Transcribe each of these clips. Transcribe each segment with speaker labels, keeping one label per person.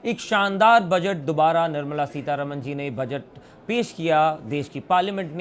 Speaker 1: एक शानदार बजट दोबारा निर्मला सीतारमण जी ने बजट पेश किया देश की पार्लियामेंट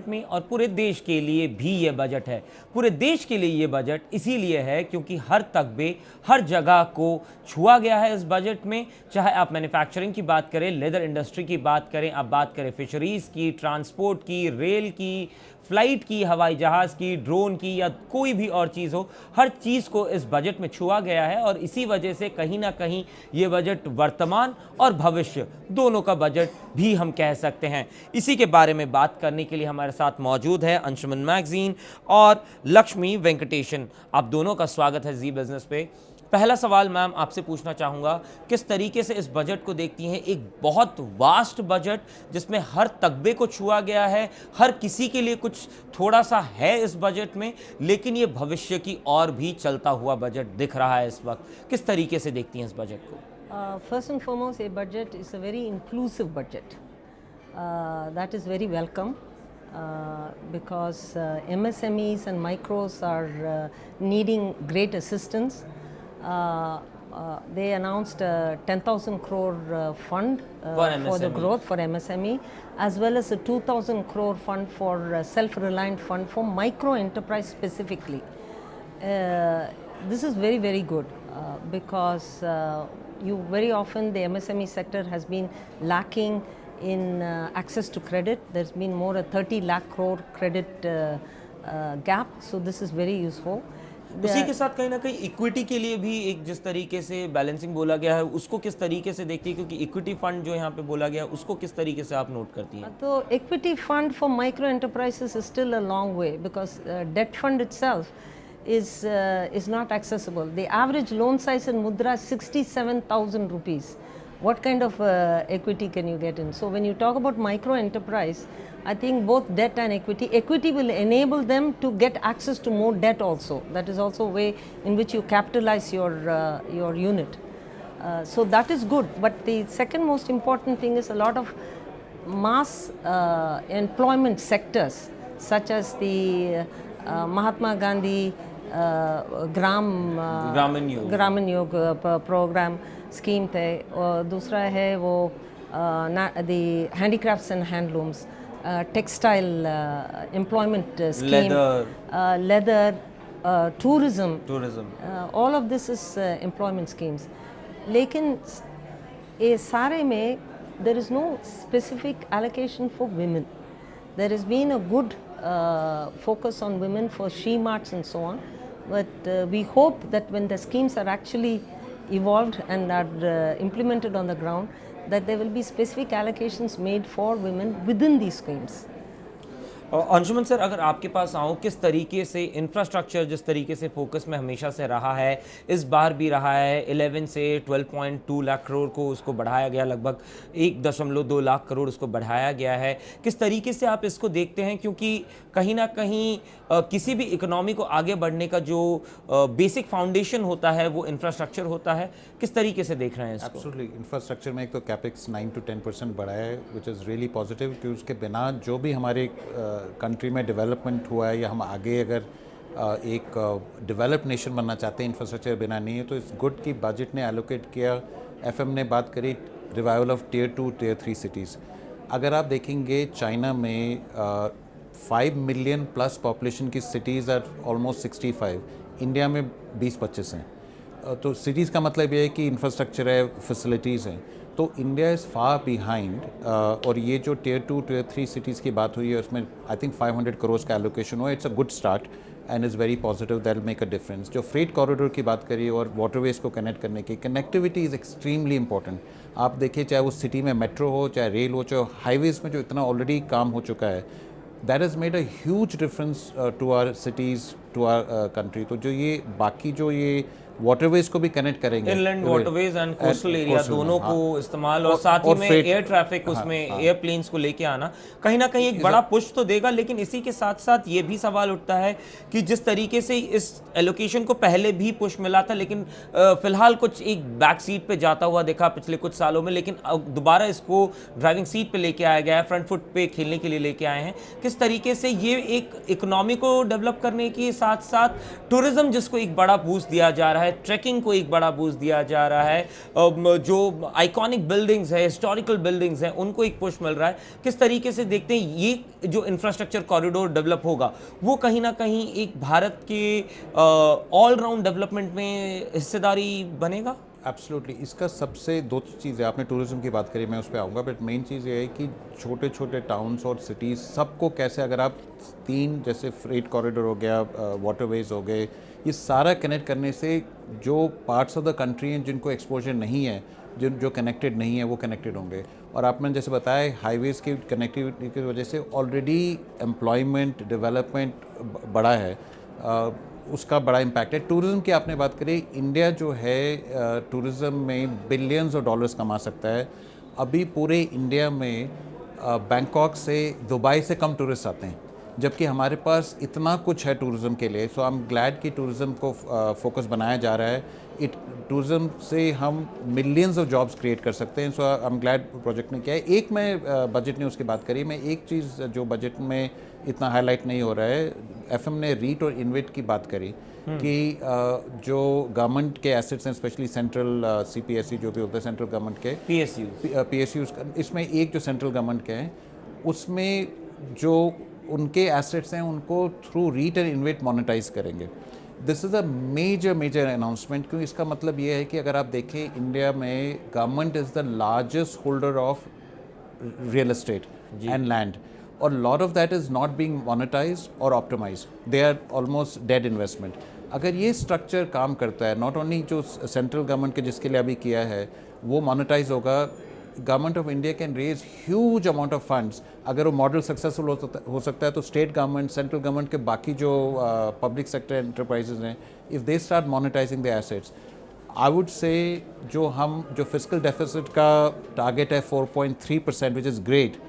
Speaker 1: में और पूरे देश के लिए भी ये बजट है। पूरे देश के लिए ये बजट इसीलिए है क्योंकि हर तगबे हर जगह को छुआ गया है इस बजट में। चाहे आप मैन्युफैक्चरिंग की बात करें, लेदर इंडस्ट्री की बात करें, आप बात करें फिशरीज की, ट्रांसपोर्ट की, रेल की, फ्लाइट की, हवाई जहाज़ की, ड्रोन की या कोई भी और चीज़ हो, हर चीज़ को इस बजट में छुआ गया है। और इसी वजह से कहीं ना कहीं ये बजट वर्तमान और भविष्य दोनों का बजट भी हम कह सकते हैं। इसी के बारे में बात करने के लिए हमारे साथ मौजूद है अंशुमन मैगजीन और लक्ष्मी वेंकटेशन। आप दोनों का स्वागत है जी बिजनेस पे। पहला सवाल मैम आपसे पूछना चाहूँगा, किस तरीके से इस बजट को देखती हैं? एक बहुत वास्ट बजट जिसमें हर तगबे को छुआ गया है, हर किसी के लिए कुछ थोड़ा सा है इस बजट में, लेकिन ये भविष्य की और भी चलता हुआ बजट दिख रहा है इस वक्त। किस तरीके से देखती हैं इस बजट को?
Speaker 2: First and foremost, a budget is a very inclusive budget. That is very welcome because MSMEs and micros are needing great assistance. They announced a 10,000 crore fund for the growth for MSME, as well as a 2,000 crore fund for self-reliant fund for micro enterprise specifically. This is very, very good because you very often the MSME sector has been lacking in access to credit. There's been more a 30 lakh crore credit gap, so this is very useful.
Speaker 1: उसी के साथ कहीं ना कहीं equity के लिए भी एक जिस तरीके से बैलेंसिंग बोला गया है, उसको किस तरीके से देखती है? क्योंकि इक्विटी फंड जो यहाँ पे बोला गया है, उसको किस तरीके से आप नोट करती हैं?
Speaker 2: तो equity fund for micro enterprises is still a long way because debt fund itself is not accessible. The average loan size in Mudra is 67,000 rupees. What kind of equity can you get in? So when you talk about micro enterprise, I think both debt and equity will enable them to get access to more debt also. That is also a way in which you capitalize your unit. So that is good. But the second most important thing is a lot of mass employment sectors such as the Mahatma Gandhi ग्रामीण योग programme scheme थे, और दूसरा है वो the handicrafts and handlooms, textile employment scheme, leather, tourism, all of this is employment schemes. लेकिन ये सारे में there is no specific allocation for women. There has been a good focus on women for she-marts and so on, but we hope that when the schemes are actually evolved and are implemented on the ground, that there will be specific allocations made for women within these schemes.
Speaker 1: Anshuman sir, अगर आपके पास आऊँ, किस तरीके से infrastructure जिस तरीके से focus में हमेशा से रहा है, इस बार भी रहा है, 11 से 12.2 लाख करोड़ को उसको बढ़ाया गया, लगभग 1.2 लाख करोड़ उसको बढ़ाया गया है। किस तरीके से आप इसको देखते हैं? क्योंकि कहीं ना कहीं किसी भी इकोनॉमी को आगे बढ़ने का जो बेसिक फाउंडेशन होता है वो इंफ्रास्ट्रक्चर होता है। किस तरीके से देख रहे हैं इसको?
Speaker 3: एब्सोल्युटली, इंफ्रास्ट्रक्चर में एक तो कैपेक्स 9 to 10% बढ़ा है, विच इज़ रियली पॉजिटिव, कि उसके बिना जो भी हमारे कंट्री में डेवलपमेंट हुआ है या हम आगे अगर एक डेवलप्ड नेशन बनना चाहते हैं, इंफ्रास्ट्रक्चर बिना नहीं है, तो इस गुड की बजट ने एलोकेट किया। एफएम ने बात करी revival of Tier 2, Tier 3 cities. अगर आप देखेंगे चाइना में 5 मिलियन प्लस पॉपुलेशन की सिटीज़ आर ऑलमोस्ट 65, इंडिया में 20-25 हैं। तो सिटीज़ का मतलब ये है कि इंफ्रास्ट्रक्चर है, फैसिलिटीज़ हैं, तो इंडिया इज़ फार बिहाइंड। और ये जो Tier 2, Tier 3 सिटीज़ की बात हुई है, उसमें आई थिंक 500 करोड़ का एलोकेशन हुआ। It's a good start and is very positive, that will make a difference. जो फ्रेट कॉरिडोर की बात करिए और वाटरवेज को कनेक्ट करने की, कनेक्टिविटी इज़ एक्सट्रीमली इंपॉर्टेंट। आप देखिए, चाहे वो सिटी में मेट्रो हो, चाहे रेल हो, चाहे हाईवेज़ में जो इतना ऑलरेडी काम हो चुका है, that has made a huge difference to our cities, to our country. तो जो ये बाकी जो ये वाटरवेज को भी कनेक्ट करेंगे,
Speaker 1: inland waterways and coastal area दोनों को इस्तेमाल, और साथ ही में एयर ट्रैफिक, उसमें एयरप्लेन्स को लेके आना कहीं ना कहीं एक बड़ा पुश तो देगा। लेकिन इसी के साथ साथ ये भी सवाल उठता है कि जिस तरीके से इस एलोकेशन को पहले भी पुश मिला था, लेकिन फिलहाल कुछ एक बैक सीट पे जाता हुआ देखा पिछले कुछ सालों में, लेकिन दोबारा इसको ड्राइविंग सीट पे लेके आया गया है, फ्रंट फुट पे खेलने के लिए लेके आए हैं। किस तरीके से ये एक इकोनॉमी को डेवलप करने के साथ साथ टूरिज्म जिसको एक बड़ा बूस्ट दिया जा रहा है, ट्रैकिंग को एक बड़ा बूस्ट दिया जा रहा है, जो आइकॉनिक बिल्डिंग्स है, हिस्टोरिकल बिल्डिंग्स हैं, उनको एक पुश मिल रहा है। किस तरीके से देखते हैं ये जो इंफ्रास्ट्रक्चर कॉरिडोर डेवलप होगा वो कहीं ना कहीं एक भारत के ऑलराउंड डेवलपमेंट में हिस्सेदारी बनेगा?
Speaker 3: एब्सोल्युटली। इसका सबसे दो चीज़ें, आपने टूरिज्म की बात करी, मैं उस पर आऊँगा, बट मेन चीज़ ये है कि छोटे छोटे टाउन्स और सिटीज़ सबको कैसे, अगर आप तीन जैसे फ्रेट कॉरिडोर हो गया, वाटरवेज हो गए, ये सारा कनेक्ट करने से जो पार्ट्स ऑफ द कंट्री हैं जिनको एक्सपोजर नहीं है, जो कनेक्टेड नहीं है, वो कनेक्टेड होंगे। और आपने जैसे बताया हाईवेज़ की कनेक्टिविटी की वजह से ऑलरेडी एम्प्लॉयमेंट डेवलपमेंट बढ़ा है, उसका बड़ा इम्पैक्ट है। टूरिज़्म की आपने बात करी, इंडिया जो है टूरिज़्म में बिलियंस ऑफ डॉलर्स कमा सकता है। अभी पूरे इंडिया में बैंकॉक से, दुबई से कम टूरिस्ट आते हैं, जबकि हमारे पास इतना कुछ है टूरिज़्म के लिए। सो आई एम ग्लैड कि टूरिज़्म को फोकस बनाया जा रहा है। टूरिज़्म से हम मिलियंस ऑफ जॉब्स क्रिएट कर सकते हैं। सो आई एम ग्लैड प्रोजेक्ट ने किया है। एक मैं बजट ने उसकी बात करी, मैं एक चीज़ जो बजट में इतना हाईलाइट नहीं हो रहा है, एफएम ने रीट और इन्वेट की बात करी कि जो गवर्नमेंट के एसेट्स हैं, स्पेशली सेंट्रल सीपीएसई जो भी होता है, सेंट्रल गवर्नमेंट के पीएसयू, इसमें एक जो सेंट्रल गवर्नमेंट के हैं, उसमें जो उनके एसेट्स हैं उनको through REIT and InvIT monetize करेंगे। This is a major announcement, क्योंकि इसका मतलब ये है कि अगर आप देखें इंडिया में government is the largest holder of real estate and land, और lot of that is not being monetized और optimized, they are almost dead investment. अगर ये स्ट्रक्चर काम करता है, नॉट ओनली जो सेंट्रल गवर्नमेंट के जिसके लिए अभी किया है वो मोनेटाइज होगा, government of India can raise huge amount of funds. अगर वो मॉडल सक्सेसफुल हो सकता है तो स्टेट गवर्नमेंट, सेंट्रल गवर्नमेंट के बाकी जो पब्लिक सेक्टर एंटरप्राइजेज हैं, if they start monetising the assets, I would say जो फिस्कल डेफिसिट का टारगेट है 4.3%, which is great,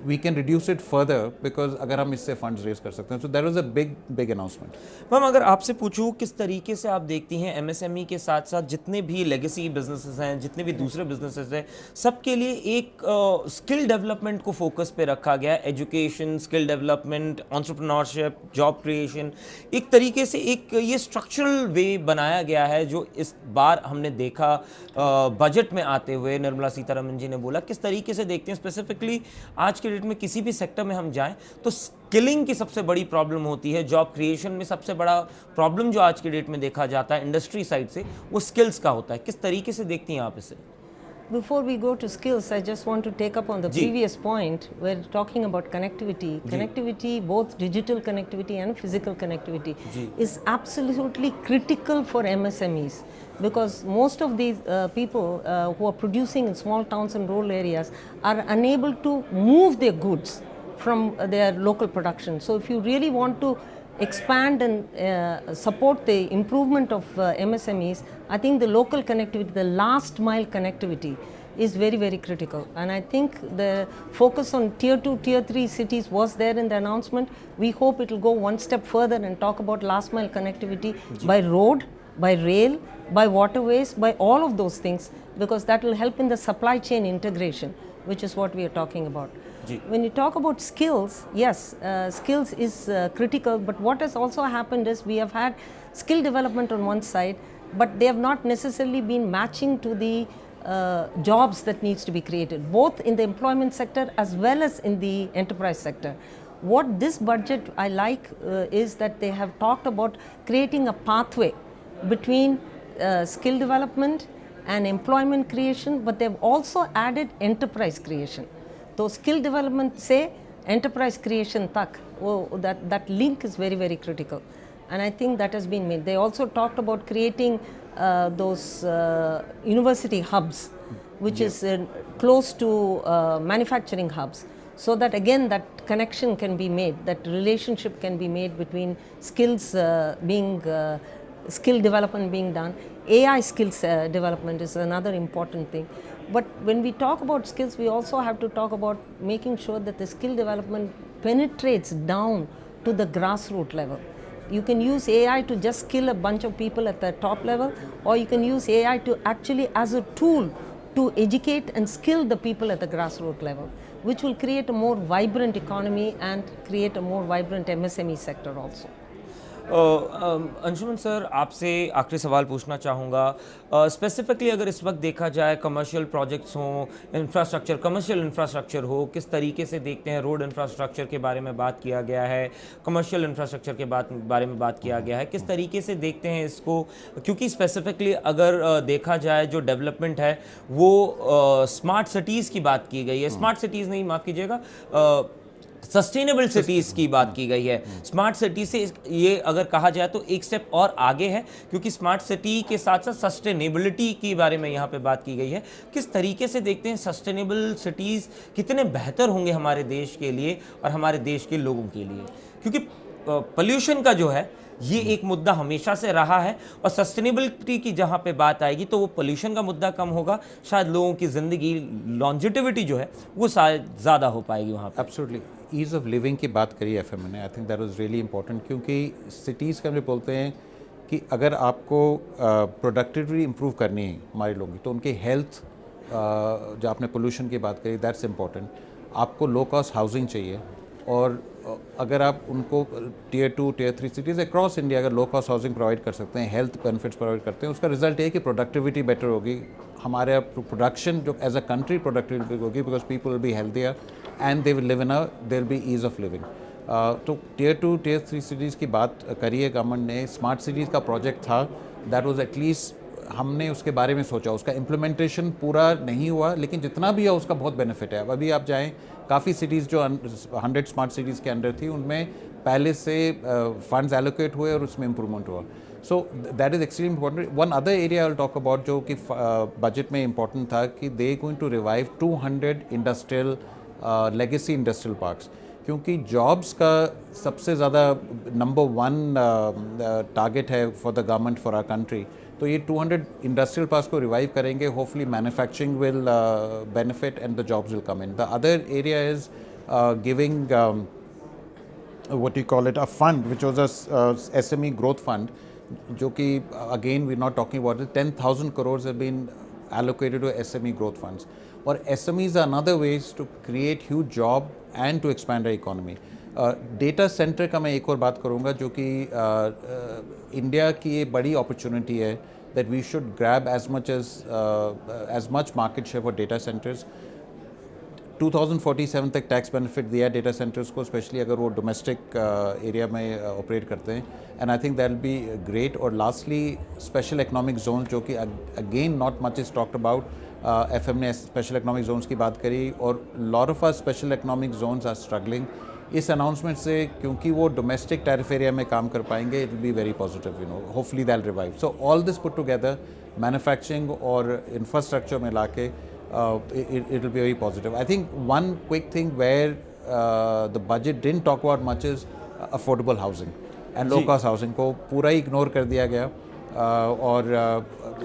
Speaker 3: we can reduce it further because अगर हम इससे फंड्स रेज कर सकते हैं। So that was a big announcement.
Speaker 1: Ma'am, अगर आपसे पूछूं किस तरीके से आप देखती हैं एमएसएमई के साथ साथ जितने भी लेगेसी बिजनेसेस हैं, जितने भी दूसरे बिजनेसेस हैं, सबके लिए एक स्किल डेवलपमेंट को फोकस पे रखा गया है, education, skill development, entrepreneurship, job creation, एक तरीके से एक ये स्ट्रक्चरल वे बनाया गया है जो इस बार हमने देखा बजट में आते हुए। निर्मला सीतारमण जी ने बोला, किस तरीके से देखते हैं स्पेसिफिकली आज के डेट में किसी भी सेक्टर में हम जाएं तो स्किलिंग की सबसे बड़ी प्रॉब्लम होती है, जॉब क्रिएशन में सबसे बड़ा प्रॉब्लम जो आज के डेट में देखा जाता है इंडस्ट्री साइड से, वो स्किल्स का होता है। किस तरीके से देखती हैं आप इसे?
Speaker 2: Before we go to skills, I just want to take up on the previous point. We're talking about connectivity. Connectivity, both digital connectivity and physical connectivity, is absolutely critical for MSMEs, because most of these people who are producing in small towns and rural areas are unable to move their goods from their local production. So if you really want to expand and support the improvement of MSMEs, I think the local connectivity, the last mile connectivity is very critical. And I think the focus on tier 2, tier 3 cities was there in the announcement. We hope it will go one step further and talk about last mile connectivity by road, by rail, by waterways, by all of those things, because that will help in the supply chain integration, which is what we are talking about. When you talk about skills, yes, skills is critical, but what has also happened is we have had skill development on one side, but they have not necessarily been matching to the jobs that needs to be created, both in the employment sector as well as in the enterprise sector. What this budget I like is that they have talked about creating a pathway between skill development and employment creation, but they've also added enterprise creation. So skill development से enterprise creation तक वो that link is very critical, and I think that has been made. They also talked about creating those university hubs, which is close to manufacturing hubs, so that again that connection can be made, that relationship can be made between skills skill development being done. AI skills development is another important thing. But when we talk about skills, we also have to talk about making sure that the skill development penetrates down to the grassroots level. You can use AI to just skill a bunch of people at the top level, or you can use AI to actually as a tool to educate and skill the people at the grassroots level, which will create a more vibrant economy and create a more vibrant MSME sector also.
Speaker 1: Anshuman sir, आपसे आखिरी सवाल पूछना चाहूँगा। Specifically अगर इस वक्त देखा जाए कमर्शियल प्रोजेक्ट्स हों, इंफ्रास्ट्रक्चर, कमर्शियल इंफ्रास्ट्रक्चर हो, किस तरीके से देखते हैं? रोड इंफ्रास्ट्रक्चर के बारे में बात किया गया है, कमर्शियल इंफ्रास्ट्रक्चर के बारे में बात किया गया है, किस तरीके से देखते हैं इसको? क्योंकि स्पेसिफिकली अगर देखा जाए जो डेवलपमेंट है वो स्मार्ट सिटीज़ की बात की गई है, स्मार्ट सिटीज़ नहीं, माफ़ कीजिएगा, सस्टेनेबल सिटीज़ की बात की गई है। स्मार्ट सिटी से ये अगर कहा जाए तो एक स्टेप और आगे है, क्योंकि स्मार्ट सिटी के साथ साथ सस्टेनेबिलिटी के बारे में यहाँ पे बात की गई है। किस तरीके से देखते हैं सस्टेनेबल सिटीज़ कितने बेहतर होंगे हमारे देश के लिए और हमारे देश के लोगों के लिए? क्योंकि पोल्यूशन का जो है ये एक मुद्दा हमेशा से रहा है, और सस्टेनेबिलिटी की जहाँ पे बात आएगी तो वो पोल्यूशन का मुद्दा कम होगा, शायद लोगों की ज़िंदगी, लॉन्जिटिविटी जो है वो शायद ज़्यादा हो पाएगी वहाँ पे।
Speaker 3: एब्सोल्युटली, ईज़ ऑफ लिविंग की बात करी एफएम ने, आई think that was really important, क्योंकि सिटीज़ का हम बोलते हैं कि अगर आपको प्रोडक्टिविटी इंप्रूव करनी है हमारे लोगों की, तो उनकी हेल्थ, जो आपने पोल्यूशन की बात करी, दैट्स इंपॉर्टेंट। आपको लो कॉस्ट हाउसिंग चाहिए, और अगर आप उनको tier 2, tier 3 cities across India अगर लो कॉस्ट हाउसिंग प्रोवाइड कर सकते हैं, हेल्थ बेनिफिट्स प्रोवाइड करते हैं, उसका रिजल्ट ये कि प्रोडक्टिविटी बेटर होगी, हमारे प्रोडक्शन जो एज अ कंट्री प्रोडक्टिविटी होगी, because people will be healthier and they will live in there be ease of living. तो टियर 2, टियर 3 सिटीज़ की बात करी है गवर्नमेंट ने। स्मार्ट सिटीज़ का प्रोजेक्ट था, दैट वाज एटलीस्ट हमने उसके बारे में सोचा, उसका इम्प्लीमेंटेशन पूरा नहीं हुआ, लेकिन जितना भी है उसका बहुत बेनिफिट है। अब अभी आप जाएँ, काफ़ी सिटीज़ जो 100 स्मार्ट सिटीज़ के अंडर थी, उनमें पहले से फंड्स एलोकेट हुए और उसमें इम्प्रूवमेंट हुआ। So that is extremely important. One other area I will talk about जो कि बजट में इंपॉर्टेंट था, कि they going to revive 200 industrial legacy industrial parks, क्योंकि जॉब्स का सबसे ज़्यादा नंबर 1 टारगेट है for the government, for our country. तो ये 200 इंडस्ट्रियल पार्क्स को रिवाइव करेंगे, hopefully manufacturing will benefit and the jobs will come in. The other area is giving what you call it, a fund which was a SME growth fund, जो कि again we're not talking about it, 10,000 crores have been allocated to SME growth funds, और SMEs are another ways to create huge job and to expand our economy. Data centre का मैं एक और बात करूँगा, जो कि इंडिया की ये बड़ी अपॉर्चुनिटी है, that we should grab as much market share for data centers. 2047 तक टैक्स बेनिफिट दिया डेटा सेंटर्स को, स्पेशली अगर वो डोमेस्टिक एरिया में ऑपरेट करते हैं, and I think that will be great. और लास्टली स्पेशल इकोनॉमिक जोन, जो कि again not much is talked about, FM ने स्पेशल इकोनॉमिक जोन्स की बात करी, और lot of our special economic zones are struggling. इस अनाउंसमेंट से, क्योंकि वो डोमेस्टिक टैरिफ एरिया में काम कर पाएंगे, it will be very positive, you know, hopefully that revive. So all this put together, manufacturing और इंफ्रास्ट्रक्चर में लाके, it will be very positive. I think one quick thing where the budget didn't talk about much is affordable housing and low cost housing को पूरा ही ignore कर दिया गया, और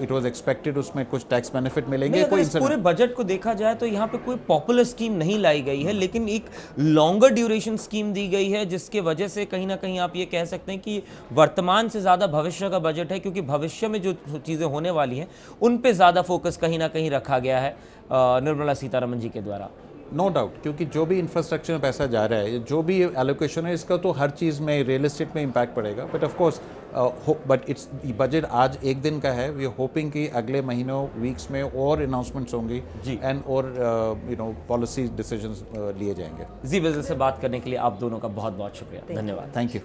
Speaker 3: it was expected उसमें कुछ टैक्स बेनिफिट मिलेंगे।
Speaker 1: कोई इस पूरे बजट को देखा जाए तो यहाँ पे कोई पॉपुलर स्कीम नहीं लाई गई है, लेकिन एक लॉन्गर ड्यूरेशन स्कीम दी गई है, जिसके वजह से कहीं ना कहीं आप ये कह सकते हैं कि वर्तमान से ज़्यादा भविष्य का बजट है, क्योंकि भविष्य में जो चीज़ें होने वाली हैं उन पे ज़्यादा फोकस कहीं ना कहीं रखा गया है निर्मला सीतारमण जी के द्वारा।
Speaker 3: नो डाउट, क्योंकि जो भी इंफ्रास्ट्रक्चर में पैसा जा रहा है, जो भी एलोकेशन है, इसका तो हर चीज़ में, रियल एस्टेट में इम्पैक्ट पड़ेगा। But of course, but it's budget आज एक दिन का है। वी आर होपिंग कि अगले महीनों, वीक्स में और अनाउंसमेंट्स होंगी जी, एंड और यू नो पॉलिसी डिसीजंस लिए जाएंगे।
Speaker 1: जी बिज़नेस से बात करने के लिए आप दोनों का बहुत बहुत शुक्रिया, धन्यवाद।
Speaker 3: Thank you.